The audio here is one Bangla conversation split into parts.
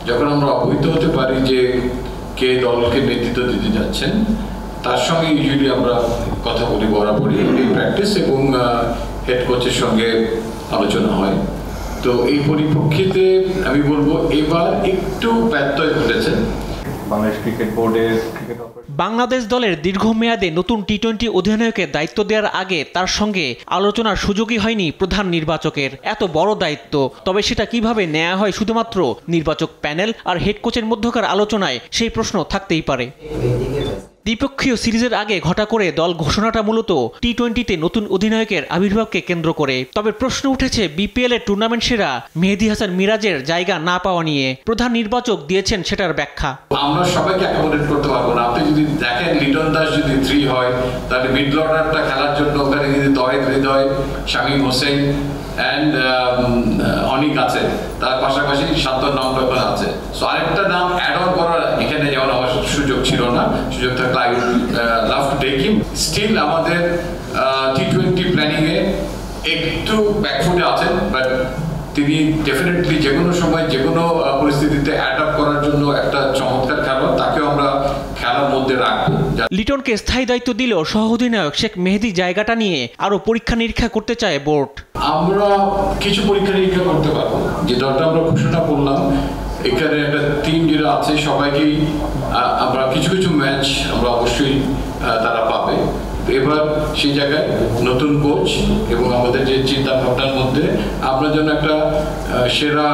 যখন আমরা অবহিত হতে পারি যে কে দলকে নেতৃত্ব দিতে যাচ্ছেন, তার সঙ্গে ইউজুয়ালি আমরা কথা বলি বরাবরই, এই প্র্যাকটিস, এবং হেড কোচের সঙ্গে আলোচনা হয়। তো এই পরিপ্রেক্ষিতে আমি বলবো এবার একটু ব্যত্যয় ঘটেছে। বাংলাদেশ দলের দীর্ঘমেয়াদে নতুন টি-20 অধিনায়কের দায়িত্ব দেওয়ার আগে তার সঙ্গে আলোচনার সুযোগই হয়নি প্রধান নির্বাচকের। এত বড় দায়িত্ব, তবে সেটা কিভাবে নেওয়া হয় শুধুমাত্র নির্বাচক প্যানেল আর হেড কোচের মধ্যকার আলোচনায়, সেই প্রশ্ন থাকতেই পারে। দ্বিপক্ষীয় সিরিজের আগে ঘটা করে দল ঘোষণাটা মূলত টি-20তে নতুন অধিনায়কের আবির্ভাবকে কেন্দ্র করে। তবে প্রশ্ন উঠেছে বিপিএল এর টুর্নামেন্ট সেরা মেহেদী হাসান মিরাজের জায়গা না পাওয়া নিয়ে। প্রধান নির্বাচক দিয়েছেন সেটার ব্যাখ্যা। আমরা সবাইকে অ্যাকোমোডেট করতে পারবো না। আপনি যদি দেখেন লিটন দাস যদি 3 হয়, তাহলে মিডল অর্ডারটা খেলার জন্য ওখানে যদি তহিদ হৃদয়, শামীম হোসেন অ্যান্ড অনিক আছে, তার পাশাপাশি 7 নম্বর আছে। সো আরেকটা নাম অ্যাড অন করার এখানে যেমন আমার সুযোগ ছিল না, সুযোগ থাকলে I would love to take him. Still আমাদের টি-20 প্ল্যানিংয়ে একটু ব্যাকফুটে আছেন, বাট তিনি ডেফিনেটলি যে কোনো সময় যে কোনো পরিস্থিতিতে অ্যাডাপ্ট করার জন্য একটা চমৎকার খেলোয়াড়, তাকেও আমরা খেলার মধ্যে রাখবো। লিটনকে স্থায়ী দায়িত্ব দিলেও সহ অধিনায়ক শেখ মেহেদী জায়গাটা নিয়ে আরো পরীক্ষা নিরীক্ষা করতে চায় বোর্ড। আমরা কিছু পরীক্ষা নিরীক্ষা করতে পারবো। যে দলটা আমরা ঘোষণা করলাম, এখানে একটা টিম যেটা আছে, সবাইকেই আমরা কিছু কিছু ম্যাচ আমরা অবশ্যই তারা পাবে। এবার সেই জায়গায় নতুন কোচ এবং আমাদের যে চিন্তা ভাবনার মধ্যে আমরা যেন একটা সেরা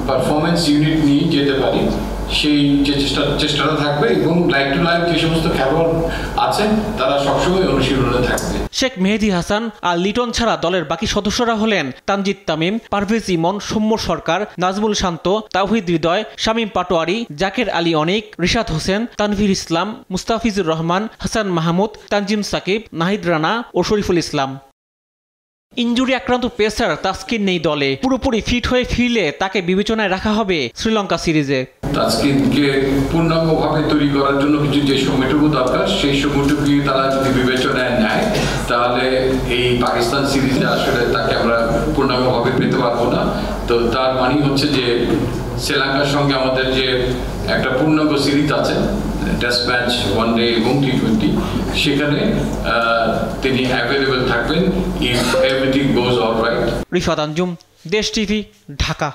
পারফরমেন্স ইউনিট নিয়ে যেতে পারি, সেই চেষ্টাটা থাকবে। এবং লাইক টু লাইক যে সমস্ত খেলোয়াড় আছেন তারা সবসময় অনুশীলনে থাকবে। শেখ মেহেদী হাসান আর লিটন ছাড়া দলের বাকি সদস্যরা হলেন তানজিদ তামিম, পারভেজ ইমন, সৌম্য সরকার, নাজমুল শান্ত, তাওহিদ হৃদয়, শামীম পাটোয়ারি, জাকের আলী অনিক, রিশাদ হোসেন, তানভীর ইসলাম, মুস্তাফিজুর রহমান, হাসান মাহমুদ, তানজিম সাকিব, নাহিদ রানা ও শরীফুল ইসলাম। ইনজুরি আক্রান্ত পেসার তাসকিন নেই দলে। পুরোপুরি ফিট হয়ে ফিরলে তাকে বিবেচনায় রাখা হবে শ্রীলঙ্কা সিরিজে। তাসকিনকে পূর্ণাঙ্গভাবে তৈরি করার জন্য কিছু যে সময়টুকু দরকার, সেই সময়টুকু তারা যদি বিবেচনায় নেয়, তাহলে এই পাকিস্তান সিরিজে আসলে তাকে আমরা পূর্ণাঙ্গভাবে পেতে পারবো না। তো তার মানে হচ্ছে যে শ্রীলঙ্কার সঙ্গে আমাদের যে একটা পূর্ণাঙ্গ সিরিজ আছে, টেস্ট ম্যাচ, ওয়ানডে এবং টি-20, সেখানে তিনি অ্যাভেলেবল থাকবেন if everything goes alright. Rifat Anjum, দেশ টিভি, ঢাকা।